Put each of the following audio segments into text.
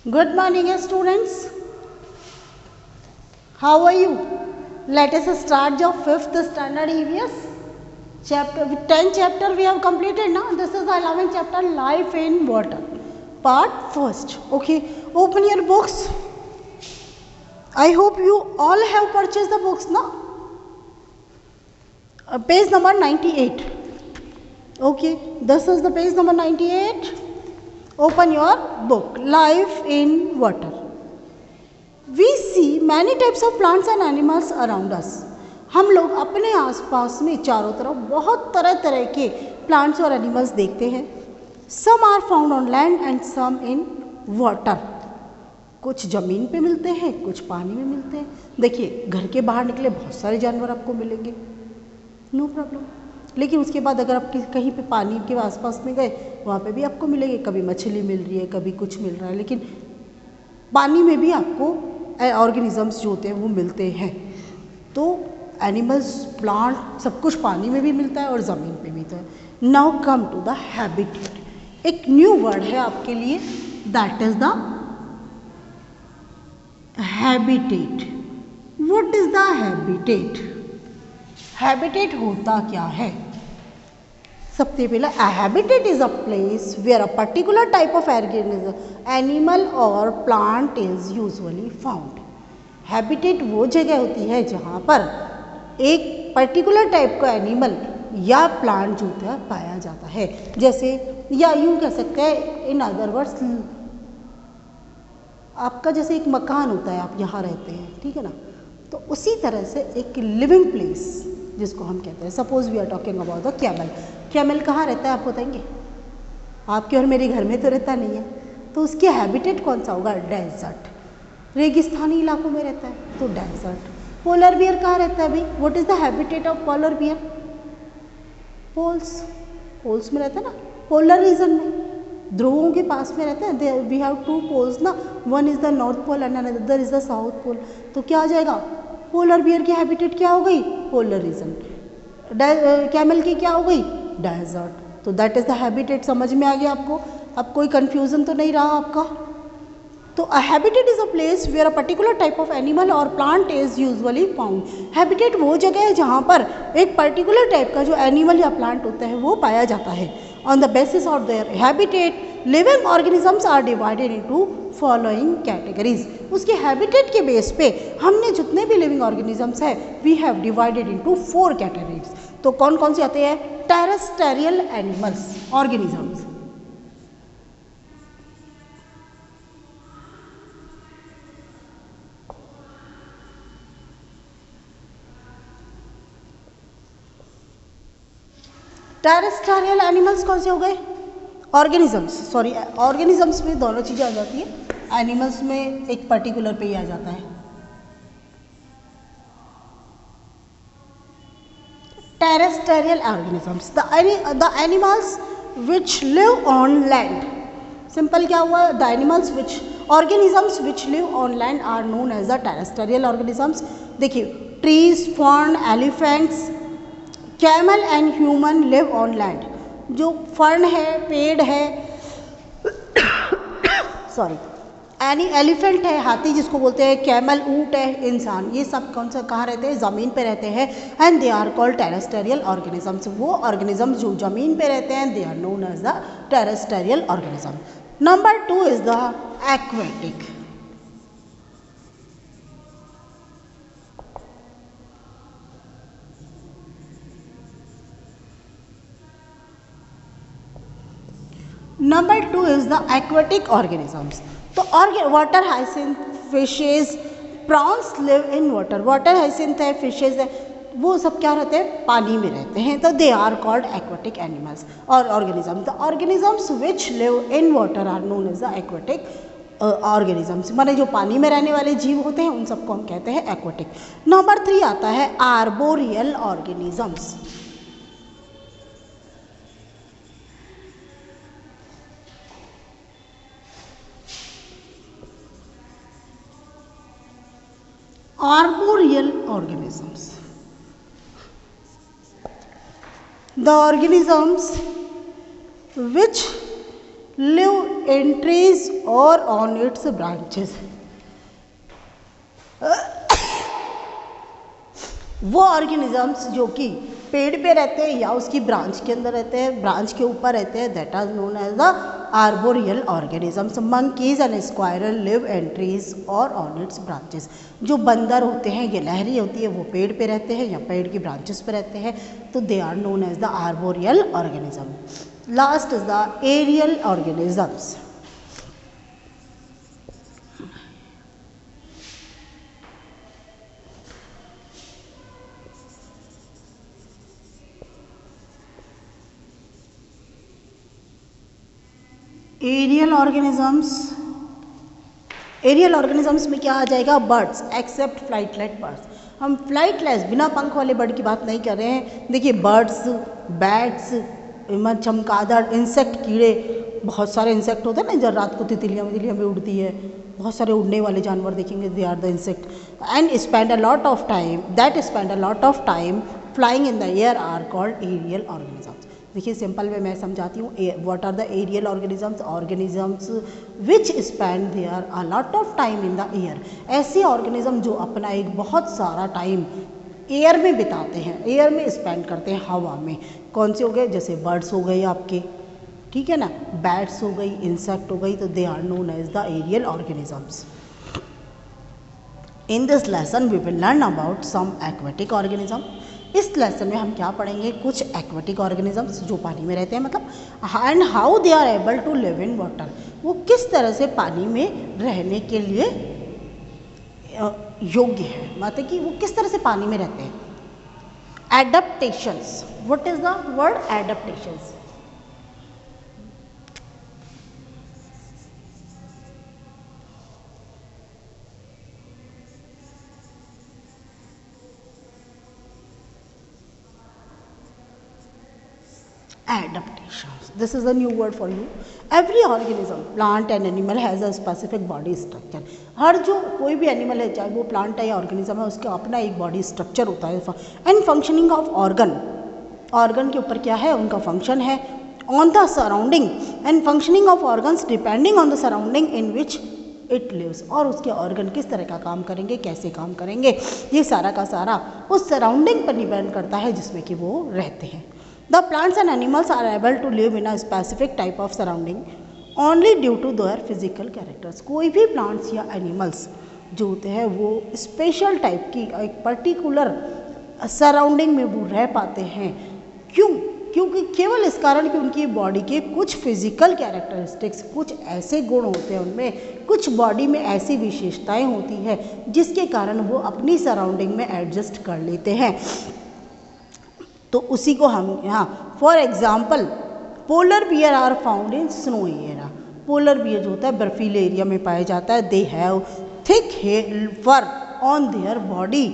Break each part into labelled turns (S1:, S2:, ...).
S1: Good morning, students. How are you? Let us start your 5th standard EVS. Chapter 10 chapter we have completed now. This is the 11th chapter, Life in Water. Part 1st. Okay, open your books. I hope you all have purchased the books now. Page number 98. Okay, this is the page number 98. Open your book, Life in Water. We see many types of plants and animals around us. हम लोग अपने आसपास में चारों तरफ बहुत तरह तरह के प्लांट्स और एनिमल्स देखते हैं. Some are found on land and some in water. कुछ ज़मीन पे मिलते हैं, कुछ पानी में मिलते हैं. देखिए, घर के बाहर निकले बहुत सारे जानवर आपको मिलेंगे, नो प्रॉब्लम. लेकिन उसके बाद अगर आप कहीं पे पानी के आसपास में गए, वहाँ पे भी आपको मिलेंगे. कभी मछली मिल रही है, कभी कुछ मिल रहा है, लेकिन पानी में भी आपको ऑर्गेनिजम्स जो होते हैं वो मिलते हैं. तो एनिमल्स, प्लांट, सब कुछ पानी में भी मिलता है और ज़मीन पे भी मिलता है. Now come to the habitat. एक न्यू वर्ड है आपके लिए, that is the habitat. What is the habitat? Habitat होता क्या है? सबसे पहले, a habitat is a place where a particular type of organism, animal or plant is usually found. Habitat वो जगह होती है जहाँ पर एक पर्टिकुलर टाइप का एनिमल या प्लांट जो होता है पाया जाता है. जैसे, या यूँ कह सकते हैं, इन अदर वर्ड्स, आपका जैसे एक मकान होता है, आप यहाँ रहते हैं, ठीक है ना, तो उसी तरह से एक लिविंग प्लेस जिसको हम कहते हैं. Suppose we are talking about the camel. Camel कहाँ रहता है आप बताएंगे? आपके और मेरे घर में तो रहता नहीं है, तो उसकी हैबिटेट कौन सा होगा? डेजर्ट. रेगिस्तानी इलाकों में रहता है तो डेजर्ट. पोलर बियर कहाँ रहता है भाई? What is the habitat of polar bear? Poles. Poles में रहता है ना, पोलर रीजन में, ध्रुवों के पास में रहता है. वी हैव टू पोल्स ना, one is the north pole and another is the south pole. तो क्या आ जाएगा? पोलर बियर की हैबिटेट क्या हो गई? Polar region. कैमल की क्या हो गई? डेजर्ट. तो दैट इज द हैबिटेट. समझ में आ गया आपको? अब कोई कंफ्यूजन तो नहीं रहा आपका? तो a habitat is a place where a particular type of animal और plant is usually found. Habitat वो जगह है जहाँ पर एक पर्टिकुलर टाइप का जो एनिमल या प्लांट होता है वो पाया जाता है. On the basis of their habitat, living organisms are divided into following categories. उसके हैबिटेट के बेस पे हमने जितने भी लिविंग ऑर्गेनिजम्स हैं, we have divided into 4 categories. तो कौन कौन से आते हैं? Terrestrial animals, organisms. Terrestrial animals कौन से हो गए? ऑर्गेनिजम्स. सॉरी, ऑर्गेनिजम्स में दोनों चीज़ें आ जाती है, एनिमल्स में एक पर्टिकुलर पे ही आ जाता है. Terrestrial organisms, the animals which live on land. Simple क्या हुआ? The animals which, organisms which live on land are known as the terrestrial organisms. देखिए, trees, fern, elephants, camel and human live on land. जो fern है, पेड़ है, sorry, elephant है, हाथी जिसको बोलते हैं, कैमल ऊंट है, इंसान, ये सब कौन सा कहाँ रहते हैं? ज़मीन पे रहते हैं. And they are called terrestrial organisms. वो ऑर्गेनिजम्स जो ज़मीन पे रहते हैं, they are known as the terrestrial organism. Number 2 is the aquatic. Number 2 is the aquatic organisms. तो water hyacinth, fishes, prawns live in water. Water hyacinth है, fishes है, वो सब क्या रहते हैं? पानी में रहते हैं. तो they are called aquatic animals और organisms. The organisms which live in water are known as the aquatic organisms. माने जो पानी में रहने वाले जीव होते हैं उन सबको हम कहते हैं एक्वाटिक. नंबर 3 आता है arboreal organisms. Arboreal organisms. The organisms which live in trees or on its branches. वो ऑर्गेनिजम्स जो कि पेड़ पे रहते हैं या उसकी ब्रांच के अंदर रहते हैं, ब्रांच के ऊपर रहते हैं, that are known as the arboreal organisms. Monkeys and squirrel live in trees और ऑन इट्स ब्रांचेस. जो बंदर होते हैं, गिलहरी होती है, वो पेड़ पे रहते हैं या पेड़ की ब्रांचेस पे रहते हैं, तो they are known as the arboreal organism. Last is the aerial organisms. Aerial organisms, aerial organisms में क्या आ जाएगा? Birds except flightless birds. हम फ्लाइटलेस बिना पंख वाले बर्ड की बात नहीं कर रहे हैं. देखिए बर्ड्स, बैट्स, चमगादड़, इंसेक्ट, कीड़े, बहुत सारे इंसेक्ट होते हैं ना, जब रात को तितलियाँ भी उड़ती है, बहुत सारे उड़ने वाले जानवर देखेंगे, they are the insect. And spend a lot of time, that spend a lot of time flying in the air are called aerial organisms. देखिए सिंपल में मैं समझाती हूँ. What are the aerial organisms? Organisms which spend their a lot of time in the air. ऐसे organism जो अपना एक बहुत सारा टाइम एयर में बिताते हैं, एयर में स्पेंड करते हैं, हवा में. कौन से हो गए? जैसे बर्ड्स हो गए आपके, ठीक है ना, बैट्स हो गई, इंसेक्ट हो गई, तो they are known as the aerial organisms. In this lesson we will learn about some aquatic organism. इस लेसन में हम क्या पढ़ेंगे? कुछ एक्वेटिक ऑर्गेनिजम्स जो पानी में रहते हैं, मतलब and how they are able to live in water. वो किस तरह से पानी में रहने के लिए योग्य है, मतलब कि वो किस तरह से पानी में रहते हैं. Adaptations. What is the word? Adaptations. Adaptations. This is a new word for you. Every organism, plant and animal has a specific body structure. हर जो कोई भी एनिमल है, चाहे वो प्लांट है या ऑर्गेनिज्म है, उसका अपना एक बॉडी स्ट्रक्चर होता है. And functioning of organ, organ के ऊपर क्या है? उनका फंक्शन है. On the surrounding and functioning of organs depending on the surrounding in which it lives. और उसके ऑर्गन किस तरह का काम करेंगे, कैसे काम करेंगे, ये सारा का सारा उस सराउंडिंग पर डिपेंड करता है जिसमें कि वो रहते हैं. The plants and animals are able to live in a specific type of surrounding only due to their physical characters. कोई भी plants या animals जो होते हैं वो स्पेशल टाइप की एक पर्टिकुलर सराउंडिंग में वो रह पाते हैं. क्यों? क्योंकि केवल इस कारण कि उनकी बॉडी के कुछ फिजिकल कैरेक्टरिस्टिक्स, कुछ ऐसे गुण होते हैं उनमें, कुछ बॉडी में ऐसी विशेषताएं होती है जिसके कारण वो अपनी सराउंडिंग में एडजस्ट कर लेते हैं. तो उसी को हम यहाँ for example polar bear are found in snow area. Polar bear जो होता है बर्फीले एरिया में पाया जाता है. They have thick fur on their body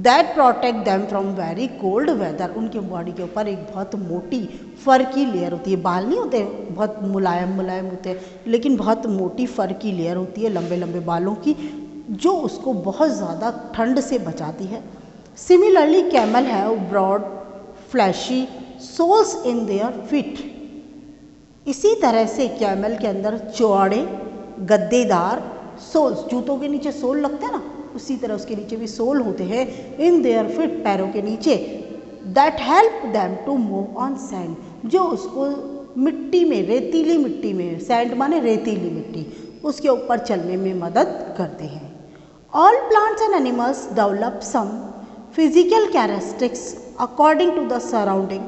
S1: that protect them from very cold weather. उनके बॉडी के ऊपर एक बहुत मोटी फर की लेयर होती है. बाल नहीं होते, बहुत मुलायम मुलायम होते हैं, लेकिन बहुत मोटी फर की लेयर होती है, लंबे लंबे बालों की, जो उसको बहुत ज़्यादा ठंड से बचाती है. Similarly, camel have broad, fleshy soles in their feet. इसी तरह से कैमल के अंदर चौड़े गद्देदार सोल्स, जूतों के नीचे सोल लगते हैं ना, उसी तरह उसके नीचे भी सोल होते हैं. इन देयर फीट, पैरों के नीचे. That help them to move on sand, जो उसको मिट्टी में, रेतीली मिट्टी में, सैंड माने रेतीली मिट्टी, उसके ऊपर चलने में मदद करते हैं. All plants and animals develop some physical characteristics according to the surrounding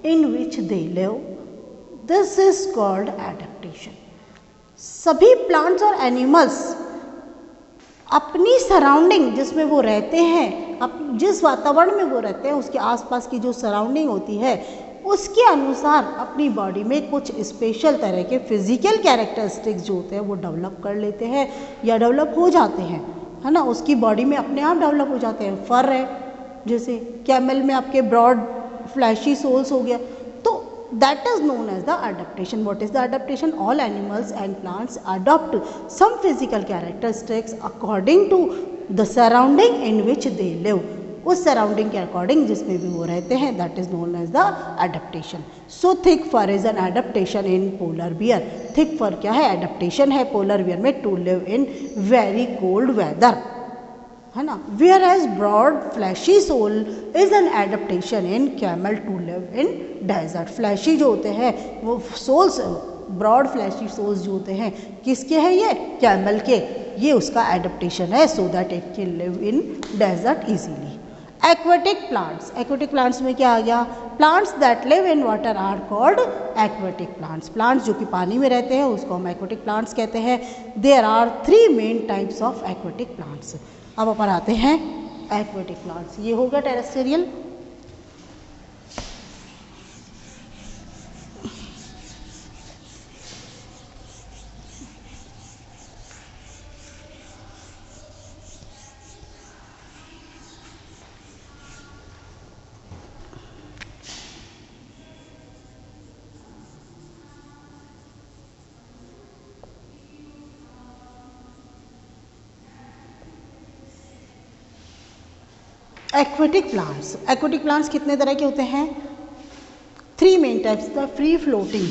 S1: in which they live. This is called adaptation. सभी प्लांट्स और एनिमल्स अपनी सराउंडिंग जिसमें वो रहते हैं, जिस वातावरण में वो रहते हैं, उसके आसपास की जो सराउंडिंग होती है, उसके अनुसार अपनी बॉडी में कुछ स्पेशल तरह के फिजिकल कैरेक्टरिस्टिक्स जो होते हैं वो डेवलप कर लेते हैं या डेवलप हो जाते हैं, है ना. उसकी बॉडी में अपने आप डेवलप हो जाते हैं. फर है, जैसे कैमल में आपके ब्रॉड फ्लैशी सोल्स हो गया, तो that is known as the adaptation. What is the adaptation? All animals and plants adopt some physical characteristics according to the surrounding in which they live. उस सराउंडिंग के according जिसमें भी वो रहते हैं, that is known as the adaptation. So thick fur is an adaptation in polar bear. Thick fur क्या है? Adaptation है पोलर बियर में to live in very cold weather, है ना. Whereas broad fleshy soles is an adaptation in camel to live in desert. Fleshy जो होते हैं वो सोल्स, ब्रॉड फ्लैशी सोल्स जो होते हैं किसके हैं? ये कैमल के. ये उसका एडेप्टेशन है so that it can live in desert easily. Aquatic plants. Aquatic plants में क्या आ गया? Plants that live in water are called aquatic plants. Plants जो कि पानी में रहते हैं उसको हम एक्वेटिक प्लांट्स कहते हैं. There are 3 main types of aquatic plants. अब अपन आते हैं एक्वेटिक प्लांट्स. ये हो गया terrestrial. Aquatic plants. Aquatic plants कितने तरह के होते हैं? 3 main types. The free floating,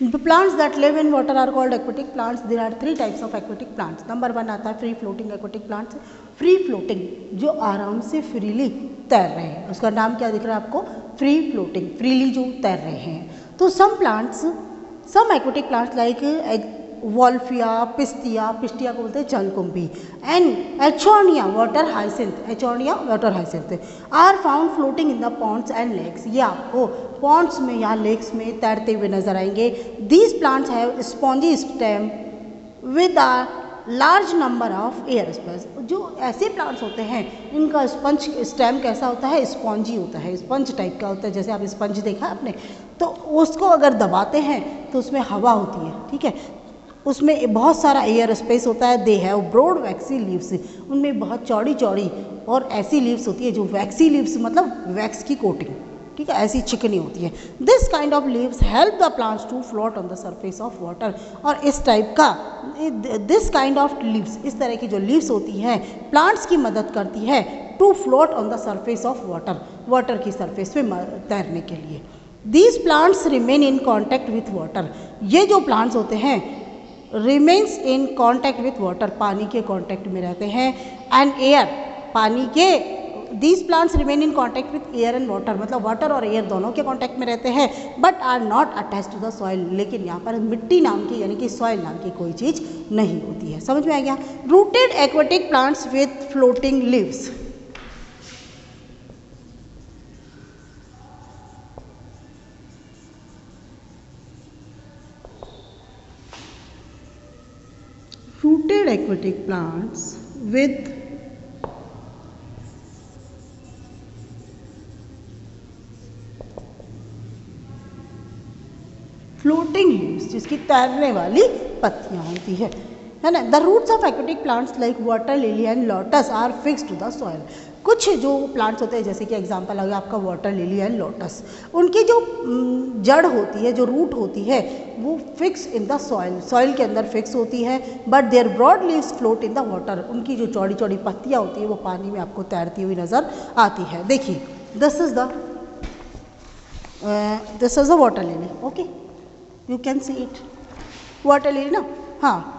S1: the plants that live in water are called aquatic plants. There are 3 types of aquatic plants. Number 1 आता है free floating aquatic plants. Free floating जो आराम से फ्रीली तैर रहे हैं, उसका नाम क्या दिख रहा है आपको? फ्री फ्लोटिंग, फ्रीली जो तैर रहे हैं. तो some plants, some aquatic plants like wolffia, pistia को बोलते हैं जलकुंभी, and eichhornia water hyacinth are found floating in the ponds and lakes. ये आपको पॉन्ड्स में या लेक्स में तैरते हुए नजर आएंगे. These plants have spongy stem with a large number of air space. जो ऐसे प्लांट्स होते हैं इनका स्पंज स्टेम कैसा होता है? स्पॉन्जी होता है, स्पंज टाइप का होता है. जैसे आप स्पंज देखा आपने, तो उसको अगर दबाते हैं तो उसमें हवा होती है, ठीक है, उसमें बहुत सारा एयर स्पेस होता है. They have broad waxy leaves. उनमें बहुत चौड़ी चौड़ी और ऐसी लीव्स होती है जो वैक्सी लीव्स मतलब वैक्स की कोटिंग, ठीक है, ऐसी चिकनी होती है. This kind of leaves help the plants to float on the surface of water. और इस टाइप का दिस काइंड ऑफ लीव्स, इस तरह की जो लीव्स होती हैं प्लांट्स की मदद करती है to float on the surface of water, water की सरफेस पे तैरने के लिए. These plants remain in contact with water. ये जो प्लांट्स होते हैं remains in contact with water, पानी के कॉन्टैक्ट में रहते हैं, एंड एयर, पानी के. These plants remain in contact with air and water, मतलब वाटर और एयर दोनों के कॉन्टैक्ट में रहते हैं, but are not attach to the soil. लेकिन यहाँ पर मिट्टी नाम की यानी कि सॉइल नाम की कोई चीज़ नहीं होती है. समझ में आ गया? Rooted aquatic plants with floating leaves. Rooted aquatic plants with floating leaves, जिसकी तैरने वाली पत्तियां होती है ना. The roots of aquatic plants like water lily and lotus are fix to the soil. कुछ जो प्लांट्स होते हैं जैसे कि एग्जांपल आ गया आपका वाटर लिली एंड लोटस, उनकी जो जड़ होती है, जो रूट होती है, वो fix in the soil, soil के अंदर फिक्स होती है. But their broad leaves float in the water. उनकी जो चौड़ी चौड़ी पत्तियाँ होती है वो पानी में आपको तैरती हुई नज़र आती है. देखिए, this is the water lily. Okay, you can see it, water lily ना. हाँ,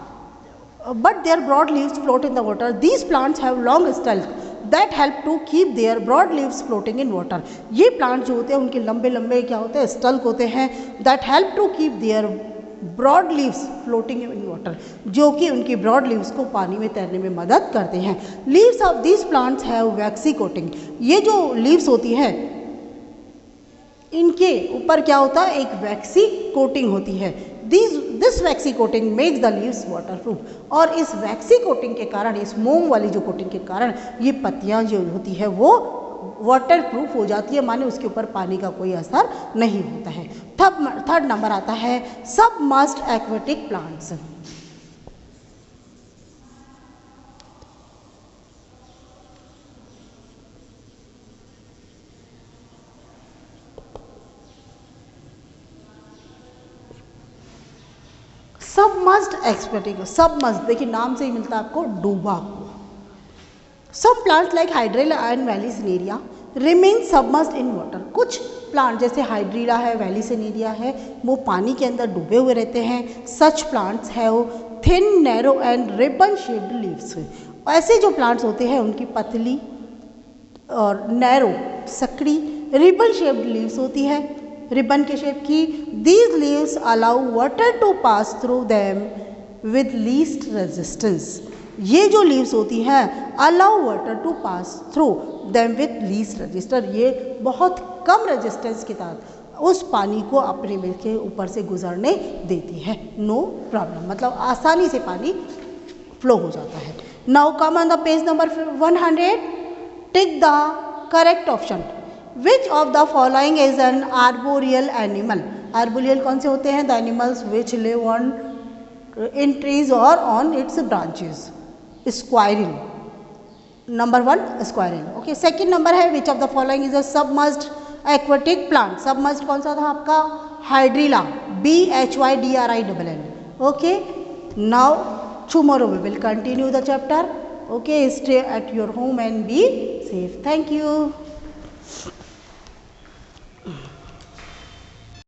S1: but their broad leaves float in the water. These plants have long stalks that help to keep their broad leaves floating in water. ये plant जो होते हैं उनके लंबे लंबे क्या होते हैं? स्टल्क होते हैं. that help to keep their broad leaves floating in water, जो कि उनकी ब्रॉड लीव्स को पानी में तैरने में मदद करते हैं. leaves of these plants have waxy coating. ये जो लीव्स होती हैं इनके ऊपर क्या होता है? एक वैक्सी कोटिंग होती है. This vaccine coating makes the leaves waterproof. और इस वैक्सी कोटिंग के कारण, इस मोम वाली जो कोटिंग के कारण ये पत्तियां जो होती है वो वाटरप्रूफ हो जाती है, माने उसके ऊपर पानी का कोई असर नहीं होता है. थर्ड नंबर आता है submerged aquatic plants. Submerged aquatic, submerged देखिए नाम से ही मिलता है आपको डूबा हुआ। Some plants like hydrilla and vallisneria remain submerged in water, कुछ प्लांट जैसे हाइड्रिला है, वैलिसिनेरिया है, वो पानी के अंदर डूबे हुए रहते हैं। Such plants have thin narrow and ribbon shaped leaves, ऐसे जो प्लांट्स होते हैं उनकी पतली और नैरो सकड़ी रिबन शेप्ड लीव्स होती है, रिबन के शेप की। These leaves allow water to pass through them with least resistance, ये जो लीव्स होती हैं allow water to pass through them with least register, ये बहुत कम रेजिस्टेंस के तहत उस पानी को अपने में के ऊपर से गुजरने देती है, नो प्रॉब्लम, मतलब आसानी से पानी फ्लो हो जाता है। Now come on the page number 100, tick the correct option. Which of the following is an arboreal animal, arboreal कौन से होते हैं? The animals which live on in trees और on its branches. Squirrel, number 1 squirrel, okay. Second number है which of the following is a submerged aquatic plant, submerged कौन सा था आपका? Hydrilla, BHYDRILL, okay. Now tomorrow we will continue the chapter, okay, stay at your home and be safe, thank you.